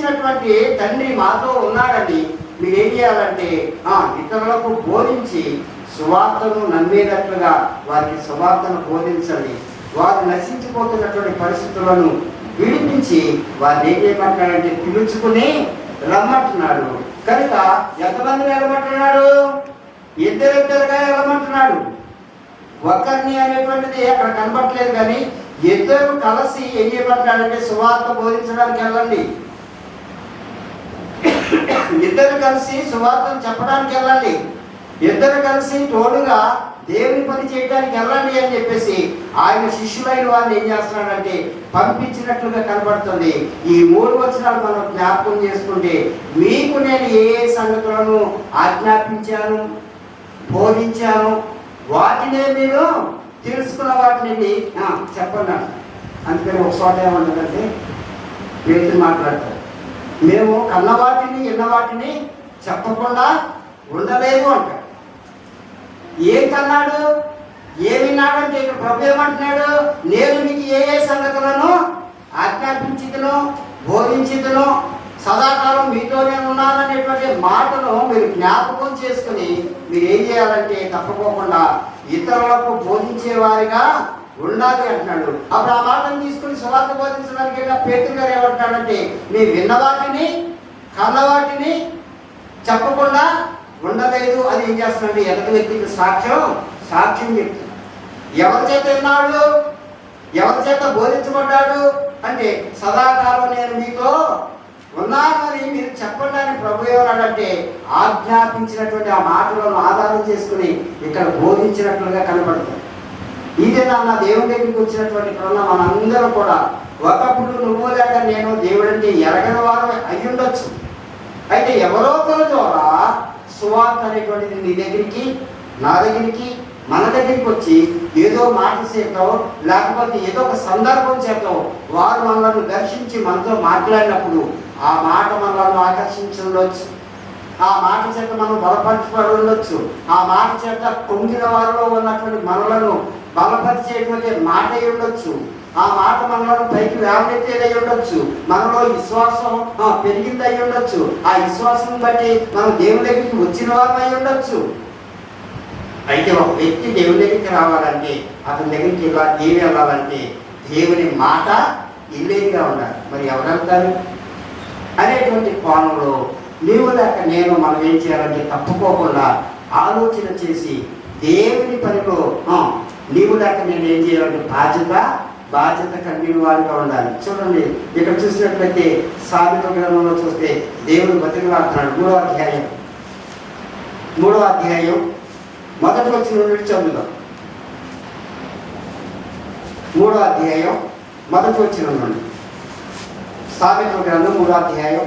పంపించినటువంటి తండ్రి మాతో ఉన్నాడండి. మీరు ఏం చేయాలంటే ఇతరులకు బోధించి సువార్తను నమ్మేటట్లుగా వారికి సువార్తను బోధించండి. వారు నశించిపోతున్నటువంటి పరిస్థితులను విడిపించి వారిని ఏం చేయమంటున్నాడంటే పిలుచుకుని రమ్మంటున్నాడు. కనుక ఎంతమందిని వెళ్ళమంటున్నాడు? ఇద్దరిద్దరుగా వెళ్ళమంటున్నాడు. ఒకరిని అనేటువంటిది అక్కడ కనబట్టలేదు, కానీ ఇద్దరు కలిసి ఏం చేయమంటున్నాడంటే సువార్త బోధించడానికి వెళ్ళండి. ఇద్దరు కలిసి సువార్తను చెప్పడానికి వెళ్ళండి. ఇద్దరు కలిసి తోడుగా దేవుని పని చేయడానికి వెళ్ళండి అని చెప్పేసి ఆయన శిష్యులైన వారిని ఏం చేస్తున్నాడంటే పంపించినట్లుగా కనబడుతుంది. ఈ 3 వచనాలు మనం జ్ఞాపకం చేసుకుంటే, మీకు నేను ఏ ఏ సంగతులను ఆజ్ఞాపించాను, బోధించాను, వాటినే మీరు తెలుసుకున్న వాటిని చెప్పండి. అందుకని ఒక చోట ఏమంటుందంటే పేతురు మాట్లాడతారు, మేము కన్న వాటిని విన్న వాటిని చెప్పకుండా ఉండలేము అంటాడు. ఏం కన్నాడు, ఏమి విన్నాడంటే ఇక్కడ ప్రభు ఏమంటున్నాడు, నేను మీకు ఏ ఏ సంగతులను ఆజ్ఞాపించితును, బోధించితును, సదాకాలం మీతోనే ఉన్నాననేటువంటి మాటను మీరు జ్ఞాపకం చేసుకుని మీరు ఏం చేయాలంటే తప్పకోకుండా ఇతరులకు బోధించేవారిగా ఉండాలి అంటున్నాడు. అప్పుడు ఆ మాటను తీసుకుని సువార్త బోధించడానికి పేతురు గారు ఏమంటున్నాడంటే, మీరు విన్న వాటిని కన్న వాటిని చెప్పకుండా ఉండలేదు. అది ఏం చేస్తున్నాడు, ఎదుటి వ్యక్తికి సాక్ష్యం చెప్తున్నాడు. ఎవరి చేత విన్నాడు, ఎవరి చేత బోధించబడ్డాడు అంటే సదాకాలం నేను మీతో ఉన్నాను అని మీరు చెప్పండి అని ప్రభు ఏమన్నాడంటే ఆజ్ఞాపించినటువంటి ఆ మాటలను ఆధారం చేసుకుని ఇక్కడ బోధించినట్లుగా కనబడుతుంది. ఇదే నా దేవుని దగ్గరికి వచ్చినటువంటి క్రమం మనందరం కూడా ఒకప్పుడు నువ్వు లేక నేను దేవుడంటే ఎరగని వారు అయి ఉండొచ్చు. అయితే ఎవరో ఒకరి ద్వారా సువార్త అనేటువంటిది నీ దగ్గరికి, నా దగ్గరికి, మన దగ్గరికి వచ్చి ఏదో మాట చేతో లేకపోతే ఏదో ఒక సందర్భం చేతో వారు మనల్ని దర్శించి మనతో మాట్లాడినప్పుడు ఆ మాట మనల్ని ఆకర్షించి ఉండొచ్చు. ఆ మాట చేత మనం బలపరచబడి ఉండొచ్చు. ఆ మాట చేత పొంగిన వారిలో ఉన్నటువంటి మనలను బలపరిచేటువంటి మాట అయి ఉండొచ్చు. ఆ మాట మనలో పైకి లేవనెత్తేది అయి ఉండొచ్చు. మనలో విశ్వాసం పెరిగింది అయి ఉండొచ్చు. ఆ విశ్వాసం బట్టి మనం దేవుని దగ్గరికి వచ్చిన వారు అయి ఉండొచ్చు. అయితే ఒక వ్యక్తి దేవుని దగ్గరికి రావాలంటే అతని దగ్గరికి ఏమి వెళ్ళాలంటే దేవుని మాట ఇల్లేదిగా ఉండాలి. మరి ఎవరు వెళ్తారు అనేటువంటి కోణంలో నీవు లేక నేను మనం ఏం చేయాలంటే తప్పుకోకుండా ఆలోచన చేసి దేవుని పనిలో నీవు లేక నేను ఏం చేయాలంటే బాధ్యత కలిగిన వారిగా ఉండాలి. చూడండి, ఇక్కడ చూసినట్లయితే సామెతల గ్రంథంలో చూస్తే దేవుడు బతికిలాడుతున్నాడు. 3వ అధ్యాయం మొదటి వచ్చిన నుండి చదువుదాం. 3వ అధ్యాయం మొదటి వచ్చిన నుండి సామెతల గ్రంథం 3వ అధ్యాయం.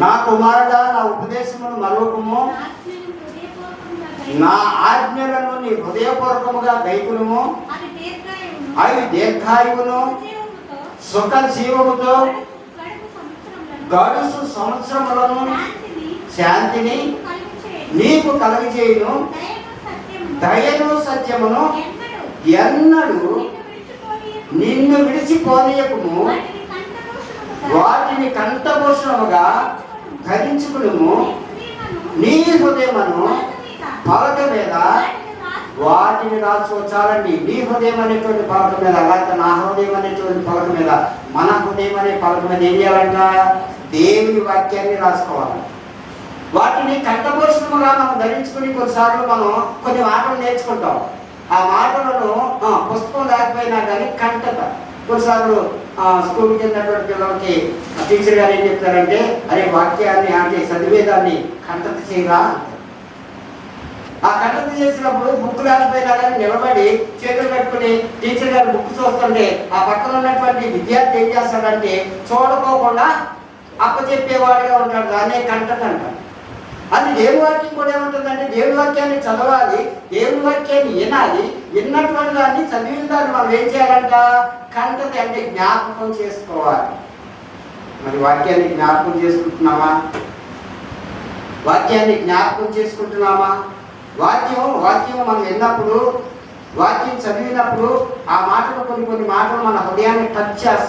నా కుమారుడా నా ఉపదేశమును మరొకము, నా ఆజ్ఞలను నీ హృదయపూర్వకముగా గైకొనుము, అవి దీర్ఘాయువును సుఖ జీవముతో గడుసు సంవత్సరములను శాంతిని నీకు కలుగజేయును, దయను సత్యమును ఎన్నడూ నిన్ను విడిచిపోనీయకుము, వాటిని కంఠభూషణముగా ధరించుకునుము, నీ హృదయమును పలక మీద వాటిని రాసుకోవచ్చాలండి. నీ హృదయం అనేటువంటి పలక మీద, అలాగే నా హృదయం అనేటువంటి పలక మీద, మన హృదయం అనే పలక మీద ఏం చేయాలంట, దేవుని వాక్యాన్ని రాసుకోవాలి. వాటిని కంఠభూషణముగా మనం ధరించుకుని కొన్నిసార్లు మనం కొన్ని మాటలు నేర్చుకుంటాం. ఆ మాటలను పుస్తకం లేకపోయినా కానీ కంటత. కొన్నిసార్లు స్కూల్కి వెళ్ళినటువంటి పిల్లలకి టీచర్ గారు ఏం చెప్తారంటే, అరే వాక్యాన్ని అంటే చదివేదాన్ని కంటత చేయరా. ఆ కంటత చేసినప్పుడు బుక్ లేకపోయినా కానీ నిలబడి చేతులు కట్టుకుని టీచర్ గారు బుక్ చూస్తుంటే ఆ పక్కన ఉన్నటువంటి విద్యార్థి ఏం చేస్తాడంటే చూడకోకుండా అప్పచెప్పేవాడిగా ఉంటాడు. దాన్నే కంటత అంటారు. అది దేవుని వాక్యం కూడా ఏముంటుందంటే దేవుని వాక్యాన్ని చదవాలి, దేవుని వాక్యాన్ని వినాలి. విన్నటువంటి దాన్ని చదివిన దాన్ని మనం ఏం చేయాలంట, కంటత అంటే జ్ఞాపకం చేసుకోవాలి. మరి వాక్యాన్ని జ్ఞాపకం చేసుకుంటున్నామా? వాక్యాన్ని జ్ఞాపకం చేసుకుంటున్నామా? వాక్యం మనం విన్నప్పుడు వాక్యం చదివినప్పుడు ఆ మాటలు కొన్ని మాటలు మన హృదయాన్ని టచ్ చేస్తాయి.